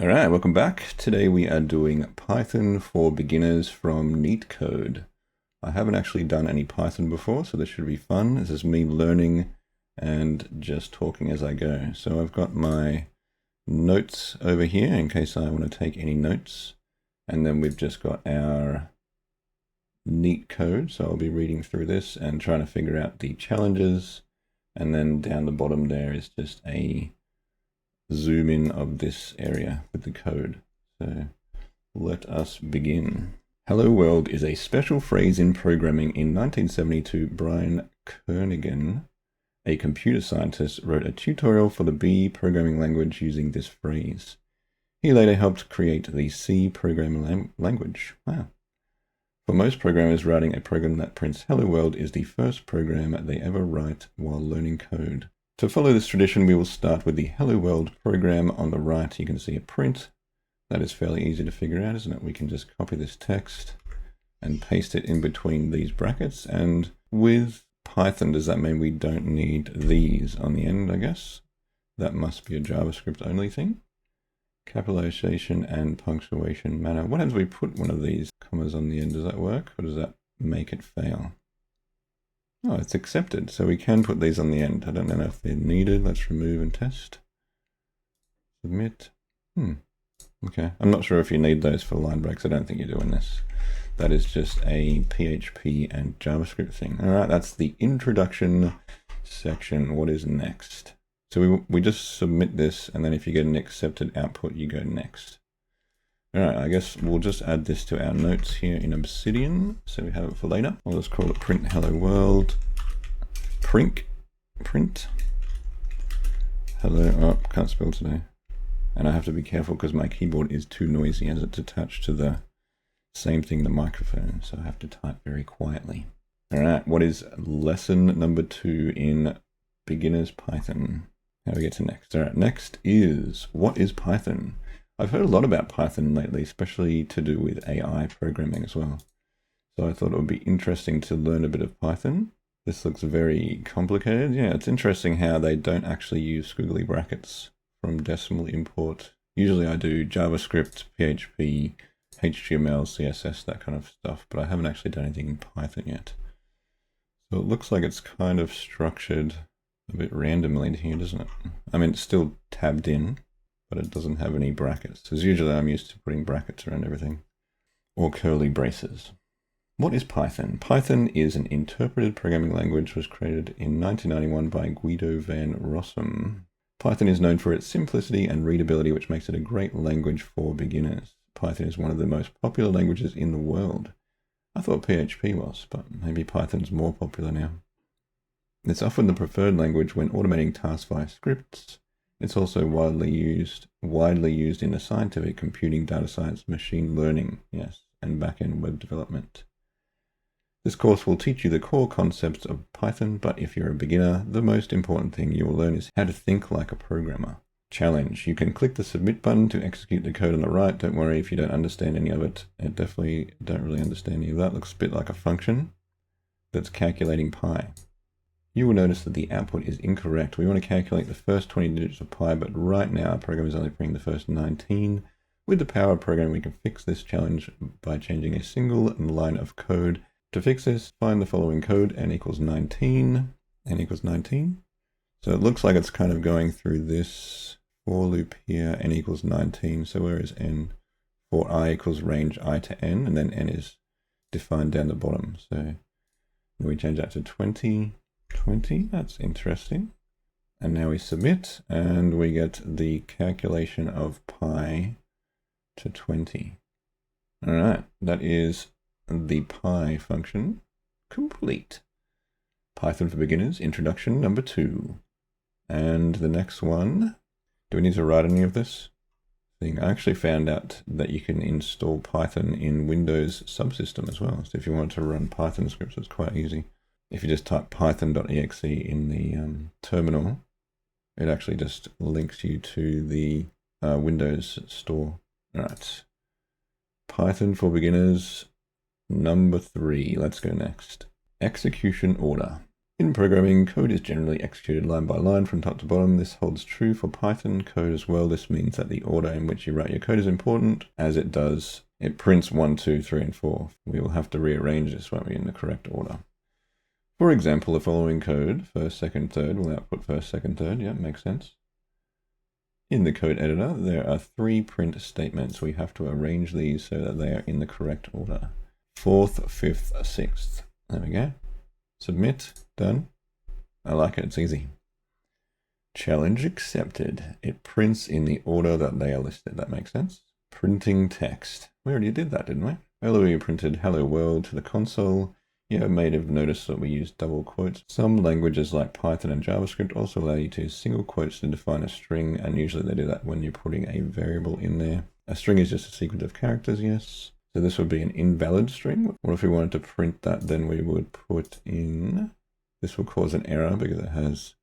All right, welcome back. Today we are doing Python for beginners from Neetcode. I haven't actually done any Python before, so this should be fun. This is me learning and just talking as I go. So I've got my notes over here in case I want to take any notes. And then we've just got our Neetcode. So I'll be reading through this and trying to figure out the challenges. And then down the bottom there is just a zoom in of this area with the code. So let us begin. Hello world is a special phrase in programming. In 1972, Brian Kernighan, a computer scientist, wrote a tutorial for the B programming language using this phrase. He later helped create the C programming language. Wow. For most programmers, writing a program that prints hello world is the first program they ever write while learning code. To follow this tradition, we will start with the Hello World program. On the right, you can see a print. That is fairly easy to figure out, isn't it? We can just copy this text and paste it in between these brackets. And with Python, does that mean we don't need these on the end, I guess? That must be a JavaScript only thing. Capitalization and punctuation manner. What happens if we put one of these commas on the end? Does that work, or does that make it fail? Oh, it's accepted, so we can put these on the end. I don't know if they're needed. Let's remove and test. Submit. Okay, I'm not sure if you need those for line breaks. I don't think you do in this. That is just a PHP and JavaScript thing. All right, that's the introduction section. What is next? So we just submit this, and then if you get an accepted output, you go next. All right, I guess we'll just add this to our notes here in Obsidian, so we have it for later. I'll just call it print hello world, print hello, oh, can't spell today. And I have to be careful because my keyboard is too noisy as it's attached to the same thing, the microphone, so I have to type very quietly. All right, what is lesson number 2 in beginners Python? How do we get to next? All right, next is, what is Python? I've heard a lot about Python lately, especially to do with AI programming as well. So I thought it would be interesting to learn a bit of Python. This looks very complicated. Yeah, it's interesting how they don't actually use squiggly brackets from decimal import. Usually I do JavaScript, PHP, HTML, CSS, that kind of stuff, but I haven't actually done anything in Python yet. So it looks like it's kind of structured a bit randomly here, doesn't it? I mean, it's still tabbed in, but it doesn't have any brackets, because usually I'm used to putting brackets around everything, or curly braces. What is Python? Python is an interpreted programming language that was created in 1991 by Guido van Rossum. Python is known for its simplicity and readability, which makes it a great language for beginners. Python is one of the most popular languages in the world. I thought PHP was, but maybe Python's more popular now. It's often the preferred language when automating tasks via scripts. It's also widely used in the scientific, computing, data science, machine learning, yes, and back-end web development. This course will teach you the core concepts of Python, but if you're a beginner, the most important thing you will learn is how to think like a programmer. Challenge. You can click the submit button to execute the code on the right. Don't worry if you don't understand any of it. I definitely don't really understand any of that. Looks a bit like a function that's calculating pi. You will notice that the output is incorrect. We want to calculate the first 20 digits of pi, but right now our program is only printing the first 19. With the power of programming, we can fix this challenge by changing a single line of code. To fix this, find the following code, n equals 19, n equals 19. So it looks like it's kind of going through this for loop here, n equals 19. So where is n? For I equals range I to n, and then n is defined down the bottom. So we change that to 20. 20, that's interesting. And now we submit, and we get the calculation of pi to 20. All right, that is the pi function complete. Python for beginners, introduction number 2. And the next one, do we need to write any of this thing? I actually found out that you can install Python in Windows subsystem as well. So if you want to run Python scripts, it's quite easy. If you just type python.exe in the terminal, it actually just links you to the Windows store. All right. Python for beginners, number 3. Let's go next. Execution order. In programming, code is generally executed line by line from top to bottom. This holds true for Python code as well. This means that the order in which you write your code is important, as it prints 1, 2, 3, and 4. We will have to rearrange this, won't we, in the correct order. For example, the following code, first, second, third, will output first, second, third. Yeah, makes sense. In the code editor, there are 3 print statements. We have to arrange these so that they are in the correct order. 4th, 5th, 6th. There we go. Submit. Done. I like it. It's easy. Challenge accepted. It prints in the order that they are listed. That makes sense. Printing text. We already did that, didn't we? Earlier we printed hello world to the console. You may have noticed that we use double quotes. Some languages like Python and JavaScript also allow you to use single quotes to define a string, and usually they do that when you're putting a variable in there. A string is just a sequence of characters, yes. So this would be an invalid string. What if we wanted to print that? Then we would put in, this will cause an error because it has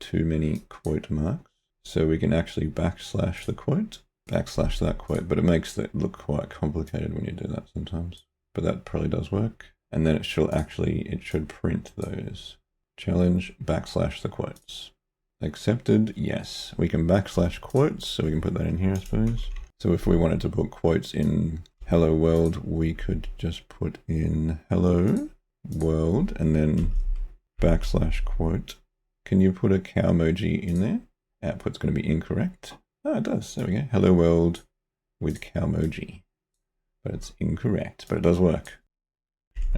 too many quote marks. So we can actually backslash the quote, backslash that quote, but it makes it look quite complicated when you do that sometimes. But that probably does work. And then it should print those. Challenge, backslash the quotes. Accepted, yes. We can backslash quotes, so we can put that in here, I suppose. So if we wanted to put quotes in hello world, we could just put in hello world and then backslash quote. Can you put a cow emoji in there? Output's going to be incorrect. Oh, it does. There we go. Hello world with cow emoji. But it's incorrect, but it does work.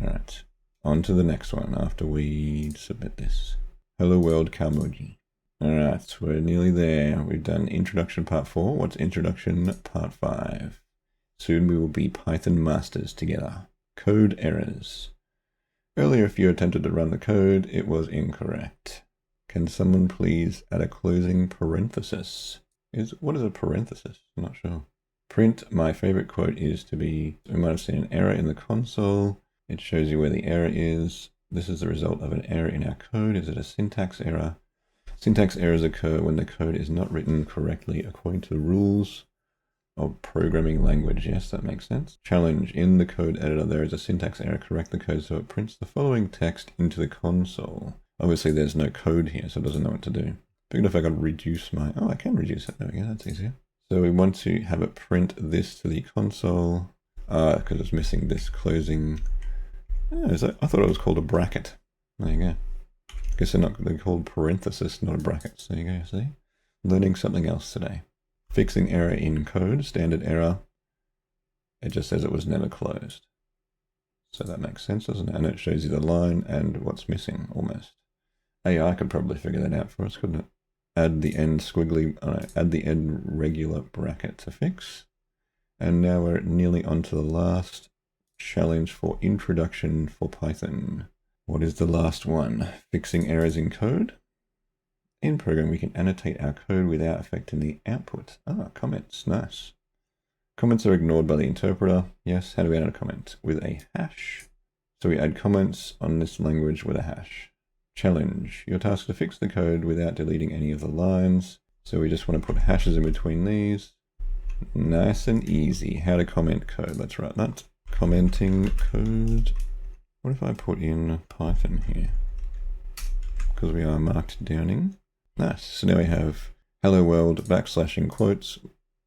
All right, on to the next one after we submit this. Hello world cow emoji. All right, we're nearly there. We've done introduction part 4. What's introduction part 5? Soon we will be Python masters together. Code errors. Earlier, if you attempted to run the code, it was incorrect. Can someone please add a closing parenthesis? What is a parenthesis? I'm not sure. Print, my favorite quote is to be, we might have seen an error in the console. It shows you where the error is. This is the result of an error in our code. Is it a syntax error? Syntax errors occur when the code is not written correctly according to the rules of programming language. Yes, that makes sense. Challenge, in the code editor, there is a syntax error. Correct the code so it prints the following text into the console. Obviously, there's no code here, so it doesn't know what to do. But if I could reduce my, I can reduce it. There we go, that's easier. So we want to have it print this to the console because it's missing this closing. I thought it was called a bracket. There you go. Guess they're called parenthesis, not a bracket. So there you go, see? Learning something else today. Fixing error in code, standard error. It just says it was never closed. So that makes sense, doesn't it? And it shows you the line and what's missing, almost. AI could probably figure that out for us, couldn't it? Add the end add the end regular bracket to fix. And now we're nearly onto the last challenge for introduction for Python. What is the last one? Fixing errors in code. In program, we can annotate our code without affecting the output. Comments, nice. Comments are ignored by the interpreter. Yes, how do we add a comment? With a hash. So we add comments on this language with a hash. Challenge, your task is to fix the code without deleting any of the lines. So we just want to put hashes in between these. Nice and easy. How to comment code. Let's write that. Commenting code. What if I put in Python here? Because we are marked downing. Nice. So now we have hello world backslash in quotes,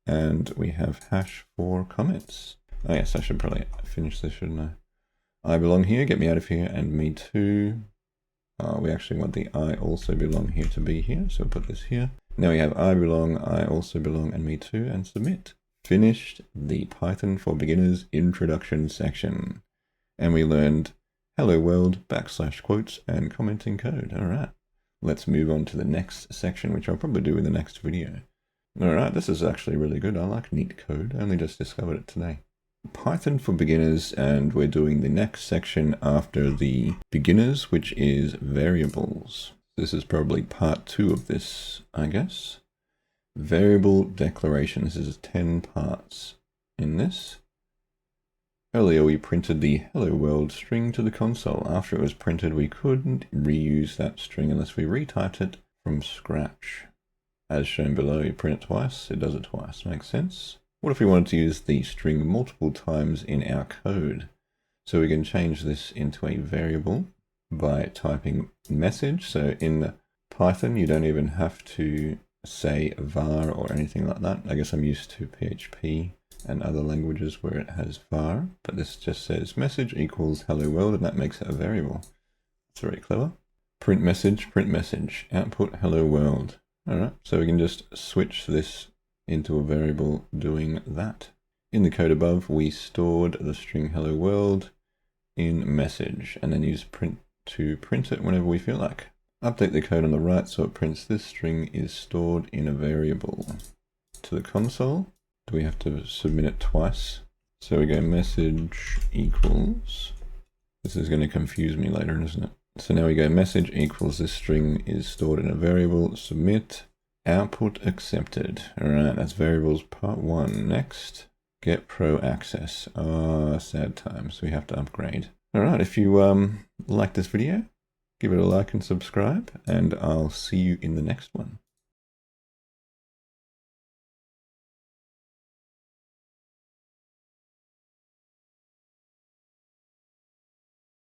and we have hash for comments. Oh yes, I should probably finish this, shouldn't I? I belong here, get me out of here, and me too. We actually want the I also belong here to be here, so we'll put this here. Now we have I belong, I also belong, and me too, and submit. Finished the Python for Beginners introduction section. And we learned hello world backslash quotes and commenting code. All right, let's move on to the next section, which I'll probably do in the next video. All right, this is actually really good. I like Neetcode. I only just discovered it today. Python for Beginners, and we're doing the next section after the beginners, which is variables. This is probably part 2 of this, I guess. Variable declaration. This is 10 parts in this. Earlier we printed the hello world string to the console. After it was printed, we couldn't reuse that string unless we retyped it from scratch. As shown below, you print it twice, it does it twice. Makes sense? What if we wanted to use the string multiple times in our code? So we can change this into a variable. by typing message. So in Python, you don't even have to say var or anything like that. I guess I'm used to PHP and other languages where it has var, but this just says message equals hello world, and that makes it a variable. It's very clever. Print message, output hello world. All right, so we can just switch this into a variable doing that. In the code above, we stored the string hello world in message and then use print to print it whenever we feel like. Update the code on the right so it prints this string is stored in a variable. To the console, do we have to submit it twice? So we go message equals. This is going to confuse me later, isn't it? So now we go message equals this string is stored in a variable, submit, output accepted. All right, that's variables part 1. Next, get pro access. Oh, sad times, we have to upgrade. All right, if you like this video, give it a like and subscribe, and I'll see you in the next one.